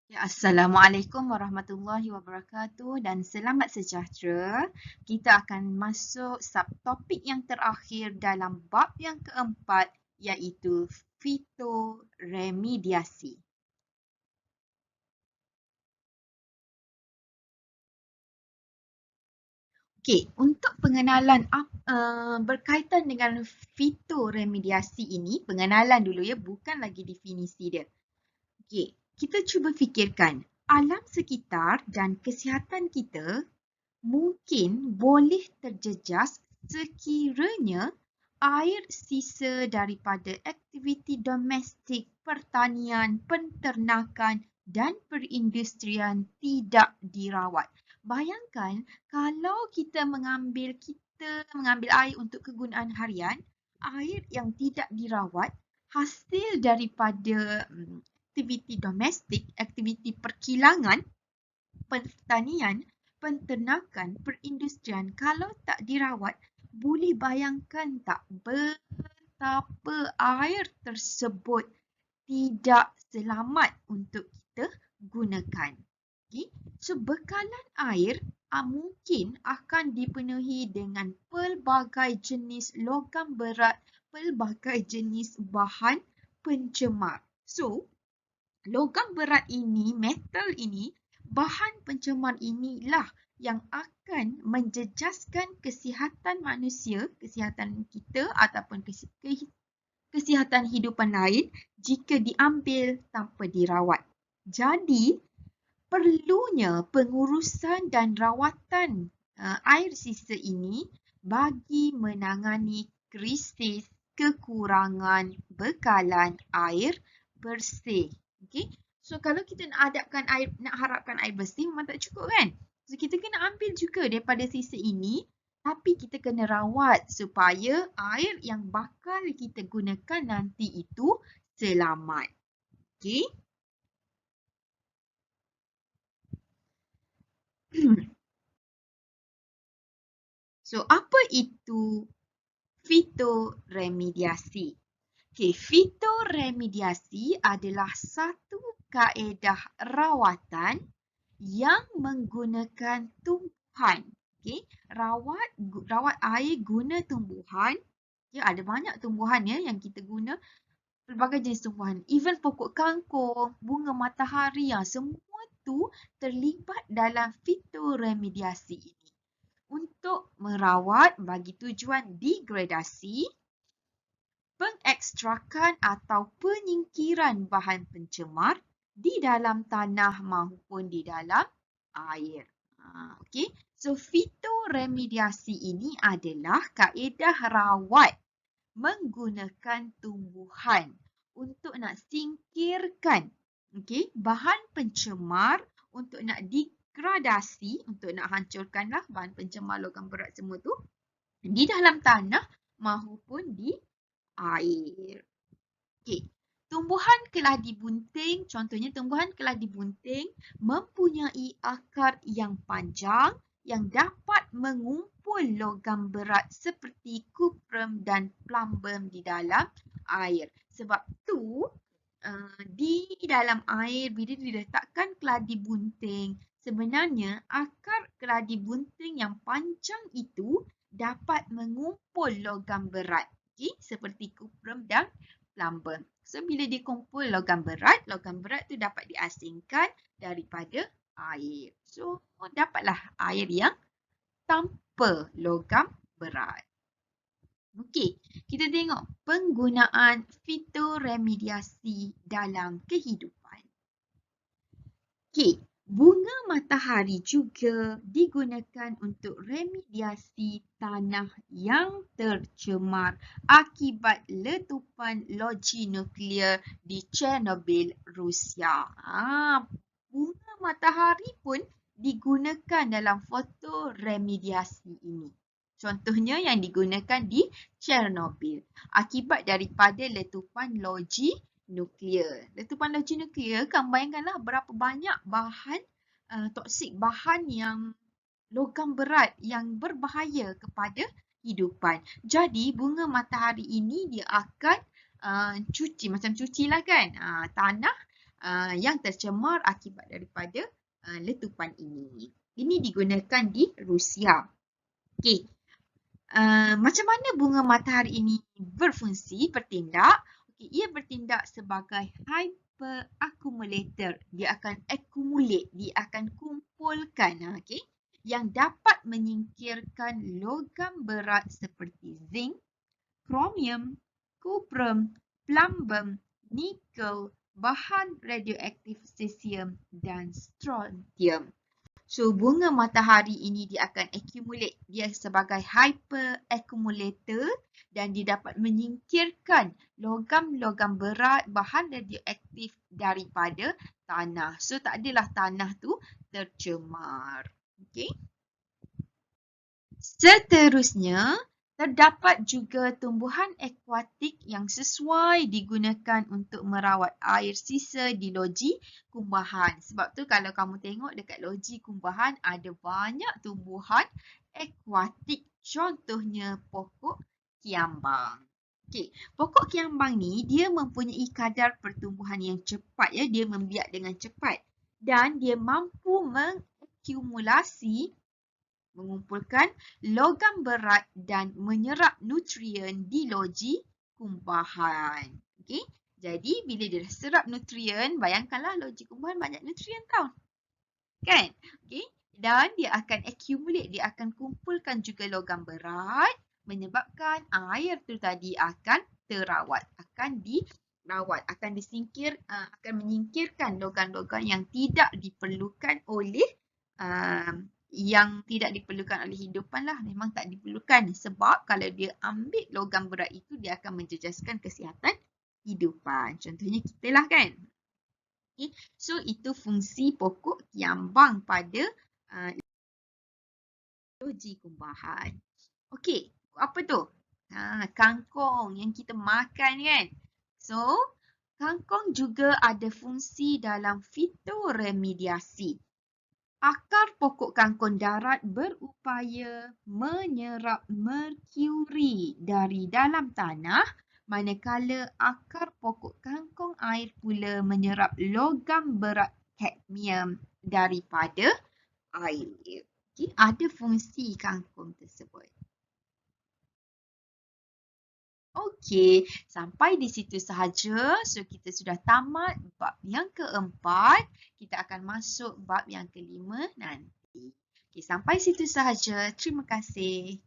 Ya, Assalamualaikum warahmatullahi wabarakatuh dan selamat sejahtera. Kita akan masuk subtopik yang terakhir dalam bab yang keempat iaitu fitoremediasi. Okey, untuk pengenalan berkaitan dengan fitoremediasi ini, pengenalan dulu ya, bukan lagi definisi dia. Okey, kita cuba fikirkan alam sekitar dan kesihatan kita mungkin boleh terjejas sekiranya air sisa daripada aktiviti domestik, pertanian, penternakan dan perindustrian tidak dirawat. Bayangkan kalau kita mengambil air untuk kegunaan harian, air yang tidak dirawat, hasil daripada aktiviti domestik, aktiviti perkilangan, pertanian, penternakan, perindustrian kalau tak dirawat, boleh bayangkan tak betapa air tersebut tidak selamat untuk kita gunakan. Okay? So, bekalan air mungkin akan dipenuhi dengan pelbagai jenis logam berat, pelbagai jenis bahan pencemar. So, logam berat ini, metal ini, bahan pencemar inilah yang akan menjejaskan kesihatan manusia, kesihatan kita ataupun kesihatan hidupan lain jika diambil tanpa dirawat. Jadi, perlunya pengurusan dan rawatan air sisa ini bagi menangani krisis kekurangan bekalan air bersih. Okay? So kalau kita nak harapkan air bersih memang tak cukup kan? So kita kena ambil juga daripada sisa ini, tapi kita kena rawat supaya air yang bakal kita gunakan nanti itu selamat. Okay? So apa itu fitoremediasi? Okay, fitoremediasi adalah satu kaedah rawatan yang menggunakan tumbuhan. Okay, rawat air guna tumbuhan. Ya, ada banyak tumbuhan ya yang kita guna, pelbagai jenis tumbuhan. Even pokok kangkung, bunga matahari, semua tu terlibat dalam fitoremediasi ini. Untuk merawat bagi tujuan degradasi, pengekstrakan atau penyingkiran bahan pencemar di dalam tanah maupun di dalam air. Okay. So, fitoremediasi ini adalah kaedah rawat menggunakan tumbuhan untuk nak singkirkan bahan pencemar, untuk nak degradasi, untuk nak hancurkanlah bahan pencemar logam berat semua tu di dalam tanah maupun di air. Okey. Tumbuhan keladi bunting, contohnya tumbuhan keladi bunting mempunyai akar yang panjang yang dapat mengumpul logam berat seperti kuprum dan plumbum di dalam air. Sebab tu di dalam air bila diletakkan keladi bunting, sebenarnya akar keladi bunting yang panjang itu dapat mengumpul logam berat. Okay, seperti kuprum dan plumbum. So, bila dikumpul logam berat tu dapat diasingkan daripada air. So, dapatlah air yang tanpa logam berat. Okey, kita tengok penggunaan fitoremediasi dalam kehidupan. Okey, bunga matahari juga digunakan untuk remediasi tanah yang tercemar akibat letupan loji nuklear di Chernobyl, Rusia. Bunga matahari pun digunakan dalam fotoremediasi ini. Contohnya yang digunakan di Chernobyl akibat daripada letupan loji nuklear. Letupan loji nuklear, kamu bayangkanlah berapa banyak bahan toksik, bahan yang logam berat yang berbahaya kepada hidupan. Jadi bunga matahari ini dia akan cuci, macam cucilah kan tanah yang tercemar akibat daripada letupan ini. Ini digunakan di Rusia. Okey. Macam mana bunga matahari ini berfungsi, bertindak? Okay, ia bertindak sebagai hyperaccumulator. Dia akan accumulate, dia akan kumpulkan, okay, yang dapat menyingkirkan logam berat seperti zinc, kromium, kuprum, plumbum, nikel, bahan radioaktif cesium dan strontium. So, bunga matahari ini dia akan accumulate. Dia sebagai hyperaccumulator dan dia dapat menyingkirkan logam-logam berat bahan radioaktif daripada tanah. So, tak adalah tanah tu tercemar. Okay. Seterusnya, terdapat juga tumbuhan akuatik yang sesuai digunakan untuk merawat air sisa di loji kumbahan. Sebab tu kalau kamu tengok dekat loji kumbahan ada banyak tumbuhan akuatik. Contohnya pokok kiambang. Okey, pokok kiambang ni dia mempunyai kadar pertumbuhan yang cepat ya, dia membiak dengan cepat dan dia mampu mengumpulkan logam berat dan menyerap nutrien di loji kumbahan. Okey. Jadi bila dia dah serap nutrien, bayangkanlah loji kumbahan banyak nutrien tau. Kan? Okey. Dan dia akan accumulate, dia akan kumpulkan juga logam berat menyebabkan air tu tadi akan terawat, akan dirawat, akan menyingkirkan logam-logam yang tidak diperlukan oleh yang tidak diperlukan oleh hidupan lah, memang tak diperlukan sebab kalau dia ambil logam berat itu dia akan menjejaskan kesihatan hidupan. Contohnya kita lah kan. Okay. So itu fungsi pokok kiambang pada loji kumbahan. Okey, apa tu? Kangkung yang kita makan kan. So kangkung juga ada fungsi dalam fitoremediasi. Akar pokok kangkung darat berupaya menyerap merkuri dari dalam tanah, manakala akar pokok kangkung air pula menyerap logam berat kadmium daripada air. Okay, ada fungsi kangkung tersebut. Okey, sampai di situ sahaja. So, kita sudah tamat bab yang keempat. Kita akan masuk bab yang kelima nanti. Okey, sampai situ sahaja. Terima kasih.